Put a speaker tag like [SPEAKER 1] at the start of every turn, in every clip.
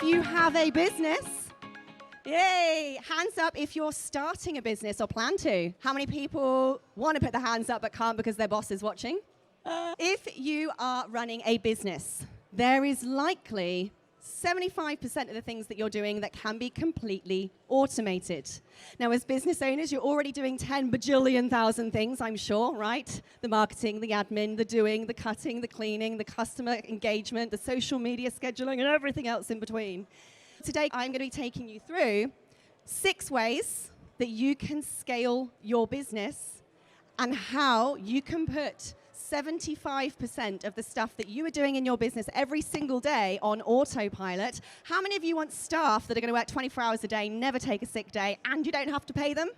[SPEAKER 1] you have a business. Yay! Hands up if you're starting a business or plan to. How many people want to put their hands up but can't because their boss is watching? If you are running a business, there is likely 75% of the things that you're doing that can be completely automated. Now, as business owners, you're already doing 10 bajillion thousand things, I'm sure, right? The marketing, the admin, the doing, the cutting, the cleaning, the customer engagement, the social media scheduling, and everything else in between. Today, I'm going to be taking you through 6 ways that you can scale your business and how you can put 75% of the stuff that you are doing in your business every single day on autopilot. How many of you want staff that are going to work 24 hours a day, never take a sick day, and you don't have to pay them?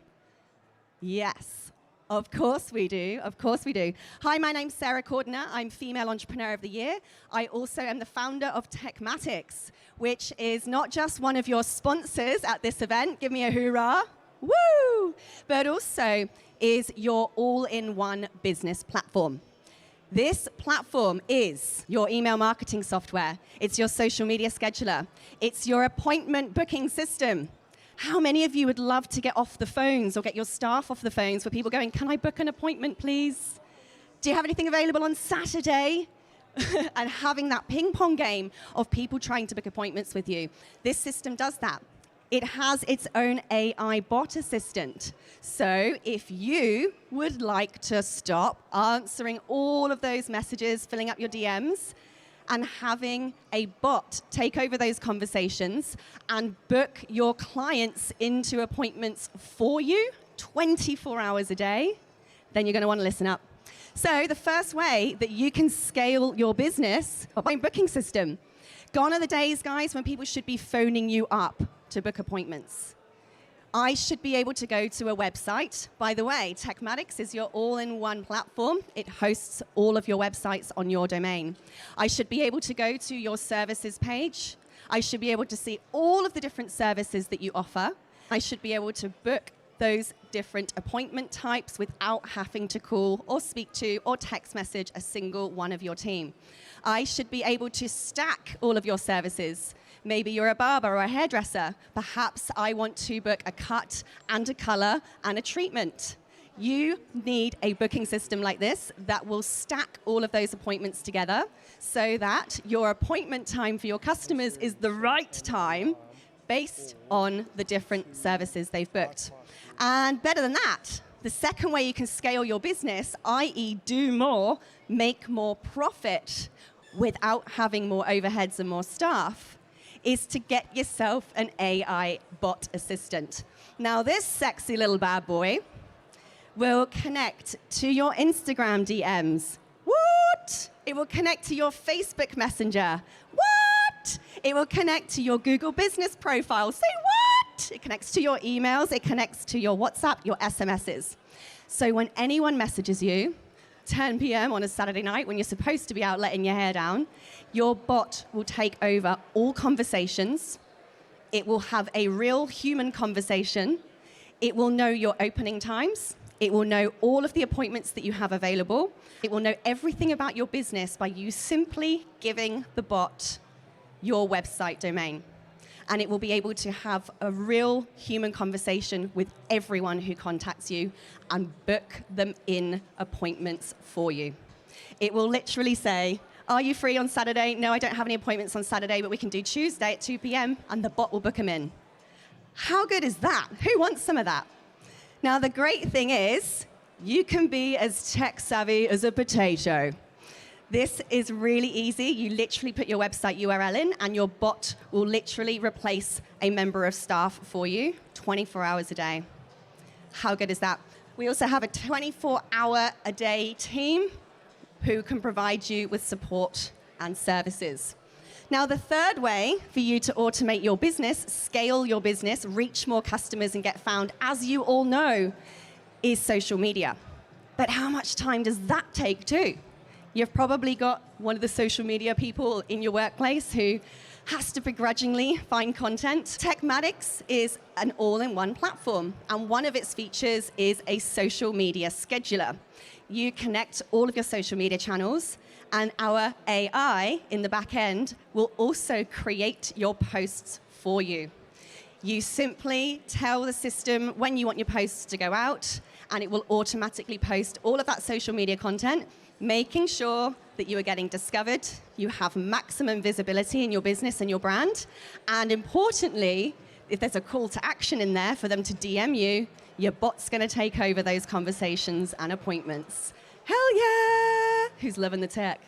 [SPEAKER 1] Yes, of course we do. Of course we do. Hi, my name's Sarah Cordiner. I'm Female Entrepreneur of the Year. I also am the founder of Techmatics, which is not just one of your sponsors at this event. Give me a hoorah. Woo! But also is your all-in-one business platform. This platform is your email marketing software. It's your social media scheduler. It's your appointment booking system. How many of you would love to get off the phones or get your staff off the phones for people going, can I book an appointment, please? Do you have anything available on Saturday? And having that ping pong game of people trying to book appointments with you. This system does that. It has its own AI bot assistant. So if you would like to stop answering all of those messages, filling up your DMs, and having a bot take over those conversations and book your clients into appointments for you 24 hours a day, then you're going to want to listen up. So the first way that you can scale your business is by booking system. Gone are the days, guys, when people should be phoning you up to book appointments. I should be able to go to a website. By the way, Techmatics is your all-in-one platform. It hosts all of your websites on your domain. I should be able to go to your services page. I should be able to see all of the different services that you offer. I should be able to book those different appointment types without having to call or speak to or text message a single one of your team. I should be able to stack all of your services. Maybe you're a barber or a hairdresser. Perhaps I want to book a cut and a color and a treatment. You need a booking system like this that will stack all of those appointments together so that your appointment time for your customers is the right time based on the different services they've booked. And better than that, the second way you can scale your business, i.e. do more, make more profit without having more overheads and more staff, is to get yourself an AI bot assistant. Now, this sexy little bad boy will connect to your Instagram DMs. What? It will connect to your Facebook Messenger. What? It will connect to your Google Business Profile. Say what? It connects to your emails. It connects to your WhatsApp, your SMSs. So when anyone messages you, 10 p.m. on a Saturday night when you're supposed to be out letting your hair down, your bot will take over all conversations. It will have a real human conversation. It will know your opening times. It will know all of the appointments that you have available. It will know everything about your business by you simply giving the bot your website domain. And it will be able to have a real human conversation with everyone who contacts you and book them in appointments for you. It will literally say, are you free on Saturday? No, I don't have any appointments on Saturday, but we can do Tuesday at 2 p.m. and the bot will book them in. How good is that? Who wants some of that? Now, the great thing is you can be as tech savvy as a potato. This is really easy. You literally put your website URL in and your bot will literally replace a member of staff for you 24 hours a day. How good is that? We also have a 24-hour-a-day team who can provide you with support and services. Now, the third way for you to automate your business, scale your business, reach more customers and get found, as you all know, is social media. But how much time does that take too? You've probably got one of the social media people in your workplace who has to begrudgingly find content. Techmatics is an all-in-one platform, and one of its features is a social media scheduler. You connect all of your social media channels, And our AI in the back end will also create your posts for you. You simply tell the system when you want your posts to go out, and it will automatically post all of that social media content, making sure that you are getting discovered, you have maximum visibility in your business and your brand, and importantly, if there's a call to action in there for them to DM you, your bot's going to take over those conversations and appointments. Hell yeah! Who's loving the tech?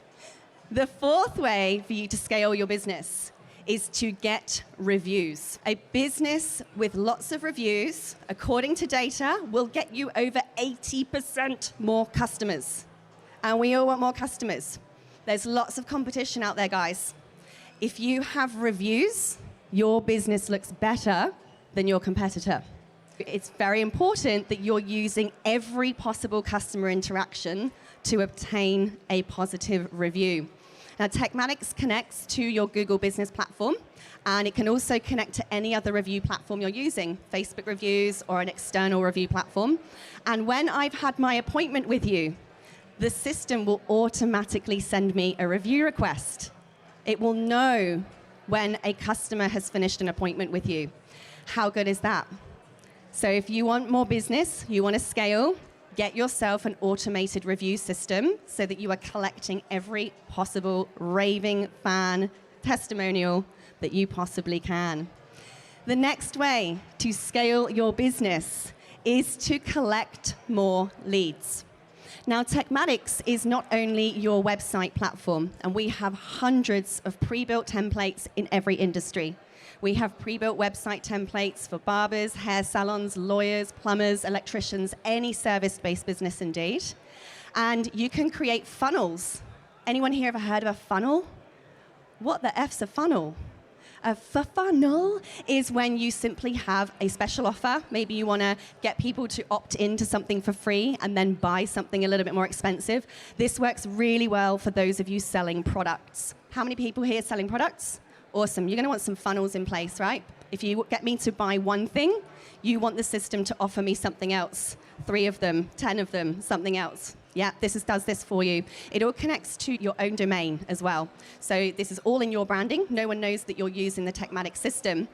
[SPEAKER 1] The fourth way for you to scale your business is to get reviews. A business with lots of reviews, according to data, will get you over 80% more customers. And we all want more customers. There's lots of competition out there, guys. If you have reviews, your business looks better than your competitor. It's very important that you're using every possible customer interaction to obtain a positive review. Now, Techmatics connects to your Google Business Platform, and it can also connect to any other review platform you're using, Facebook reviews or an external review platform. And when I've had my appointment with you, the system will automatically send me a review request. It will know when a customer has finished an appointment with you. How good is that? So if you want more business, you want to scale, get yourself an automated review system so that you are collecting every possible raving fan testimonial that you possibly can. The next way to scale your business is to collect more leads. Now, Techmatics is not only your website platform, and we have hundreds of pre-built templates in every industry. We have pre-built website templates for barbers, hair salons, lawyers, plumbers, electricians, any service-based business indeed. And you can create funnels. Anyone here ever heard of a funnel? What the F's a funnel? A funnel is when you simply have a special offer. Maybe you want to get people to opt into something for free and then buy something a little bit more expensive. This works really well for those of you selling products. How many people here selling products? Awesome. You're going to want some funnels in place, right? If you get me to buy one thing, you want the system to offer me something else. 3 of them, 10 of them, something else. Yeah, does this for you. It all connects to your own domain as well. So this is all in your branding. No one knows that you're using the Techmatics system.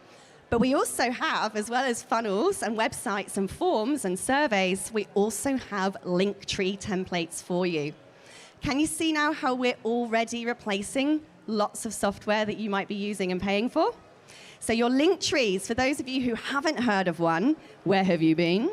[SPEAKER 1] But we also have, as well as funnels and websites and forms and surveys, we also have Linktree templates for you. Can you see now how we're already replacing lots of software that you might be using and paying for? So your Linktrees, for those of you who haven't heard of one, where have you been?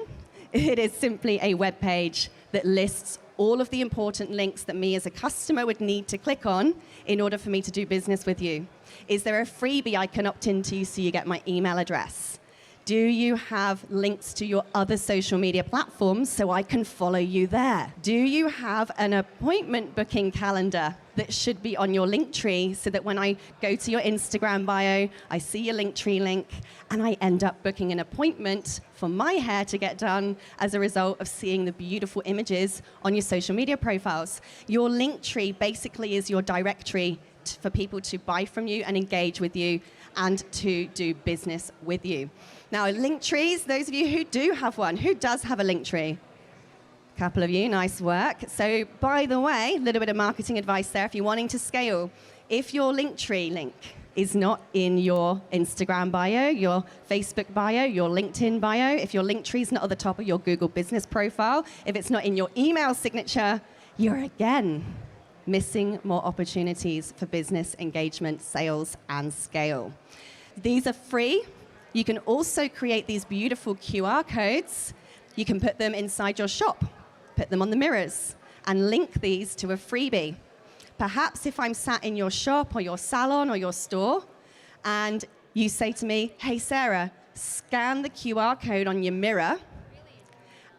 [SPEAKER 1] It is simply a web page that lists all of the important links that me as a customer would need to click on in order for me to do business with you. Is there a freebie I can opt into so you get my email address? Do you have links to your other social media platforms so I can follow you there? Do you have an appointment booking calendar that should be on your Linktree so that when I go to your Instagram bio, I see your Linktree link and I end up booking an appointment for my hair to get done as a result of seeing the beautiful images on your social media profiles? Your Linktree basically is your directory for people to buy from you and engage with you and to do business with you. Now, Linktrees, those of you who do have one, who does have a Linktree? A couple of you, nice work. So, by the way, a little bit of marketing advice there. If you're wanting to scale, if your Linktree link is not in your Instagram bio, your Facebook bio, your LinkedIn bio, if your Linktree is not at the top of your Google business profile, if it's not in your email signature, you're again missing more opportunities for business engagement, sales, and scale. These are free. You can also create these beautiful QR codes. You can put them inside your shop, put them on the mirrors, and link these to a freebie. Perhaps if I'm sat in your shop or your salon or your store, and you say to me, hey, Sarah, scan the QR code on your mirror,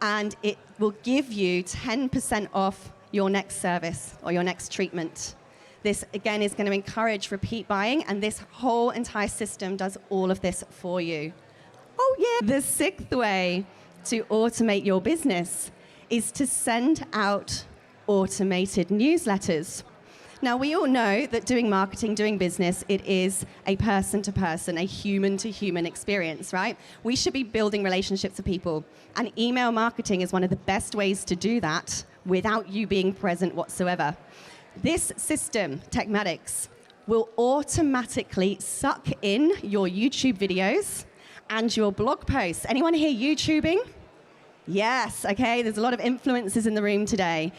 [SPEAKER 1] and it will give you 10% off your next service or your next treatment. This, again, is going to encourage repeat buying, and this whole entire system does all of this for you. Oh, yeah. The 6th way to automate your business is to send out automated newsletters. Now, we all know that doing marketing, doing business, it is a person-to-person, a human-to-human experience, right? We should be building relationships with people, and email marketing is one of the best ways to do that without you being present whatsoever. This system, Techmatics, will automatically suck in your YouTube videos and your blog posts. Anyone here YouTubing? Yes, okay, there's a lot of influencers in the room today.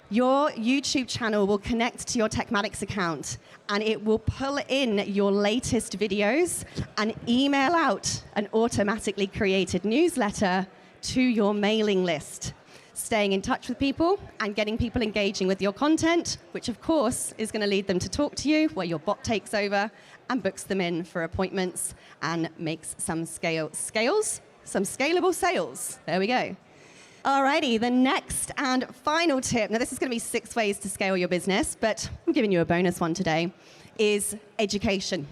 [SPEAKER 1] Your YouTube channel will connect to your Techmatics account, and it will pull in your latest videos and email out an automatically created newsletter to your mailing list, staying in touch with people and getting people engaging with your content, which of course is going to lead them to talk to you, where your bot takes over and books them in for appointments and makes some scalable sales. There we go. Alrighty, the next and final tip, now this is going to be 6 ways to scale your business, but I'm giving you a bonus one today, is education.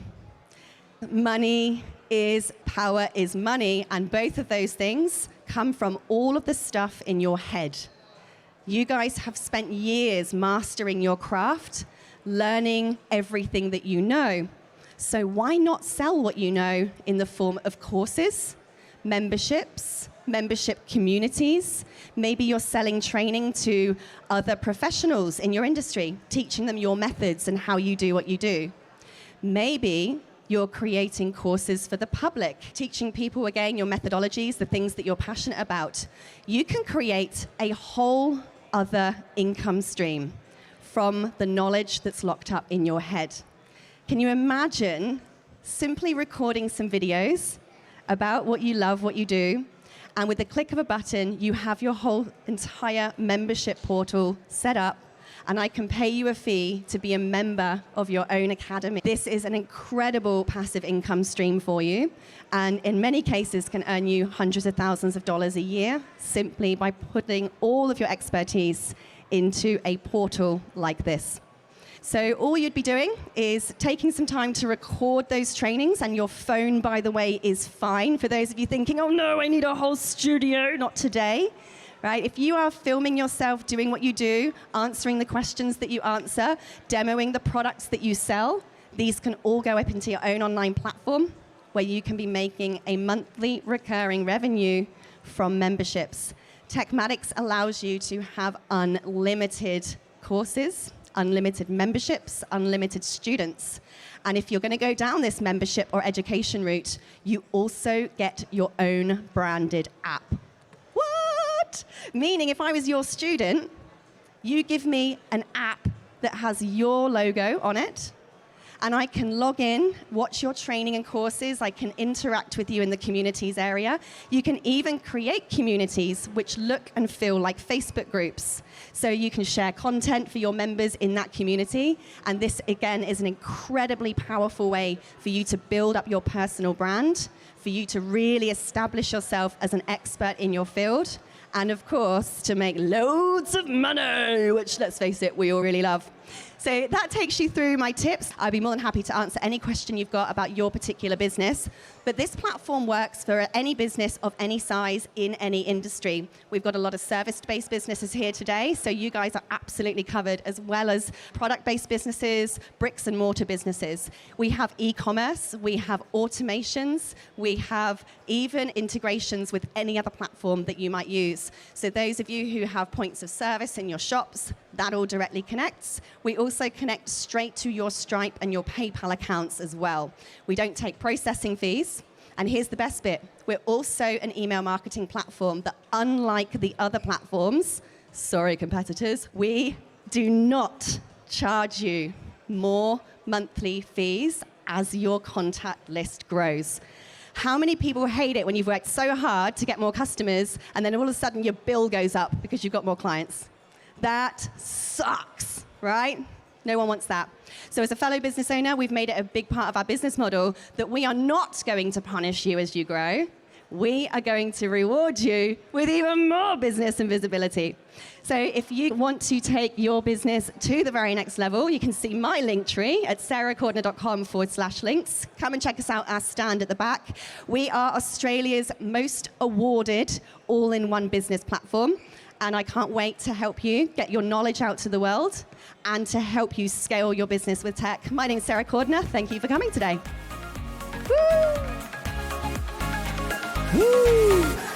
[SPEAKER 1] Money is power is money, and both of those things come from all of the stuff in your head. You guys have spent years mastering your craft, learning everything that you know. So why not sell what you know in the form of courses, memberships, membership communities? Maybe you're selling training to other professionals in your industry, teaching them your methods and how you do what you do. Maybe you're creating courses for the public, teaching people, again, your methodologies, the things that you're passionate about. You can create a whole other income stream from the knowledge that's locked up in your head. Can you imagine simply recording some videos about what you love, what you do, and with the click of a button, you have your whole entire membership portal set up, and I can pay you a fee to be a member of your own academy. This is an incredible passive income stream for you, and in many cases can earn you hundreds of thousands of dollars a year simply by putting all of your expertise into a portal like this. So all you'd be doing is taking some time to record those trainings, and your phone, by the way, is fine. For those of you thinking, oh no, I need a whole studio, not today. Right? If you are filming yourself doing what you do, answering the questions that you answer, demoing the products that you sell, these can all go up into your own online platform where you can be making a monthly recurring revenue from memberships. Techmatics allows you to have unlimited courses, unlimited memberships, unlimited students. And if you're going to go down this membership or education route, you also get your own branded app. What? Meaning if I was your student, you give me an app that has your logo on it, and I can log in, watch your training and courses. I can interact with you in the communities area. You can even create communities which look and feel like Facebook groups. So you can share content for your members in that community. And this, again, is an incredibly powerful way for you to build up your personal brand, for you to really establish yourself as an expert in your field, and of course, to make loads of money, which, let's face it, we all really love. So that takes you through my tips. I'd be more than happy to answer any question you've got about your particular business. But this platform works for any business of any size in any industry. We've got a lot of service-based businesses here today, so you guys are absolutely covered, as well as product-based businesses, bricks and mortar businesses. We have e-commerce, we have automations, we have even integrations with any other platform that you might use. So those of you who have points of service in your shops, that all directly connects. We also connect straight to your Stripe and your PayPal accounts as well. We don't take processing fees. And here's the best bit. We're also an email marketing platform that, unlike the other platforms, sorry competitors, we do not charge you more monthly fees as your contact list grows. How many people hate it when you've worked so hard to get more customers and then all of a sudden your bill goes up because you've got more clients? That sucks, right? No one wants that. So as a fellow business owner, we've made it a big part of our business model that we are not going to punish you as you grow. We are going to reward you with even more business and visibility. So if you want to take your business to the very next level, you can see my link tree at sarahcordiner.com/links. Come and check us out, our stand at the back. We are Australia's most awarded all-in-one business platform. And I can't wait to help you get your knowledge out to the world and to help you scale your business with tech. My name is Sarah Cordiner. Thank you for coming today. Woo! Woo!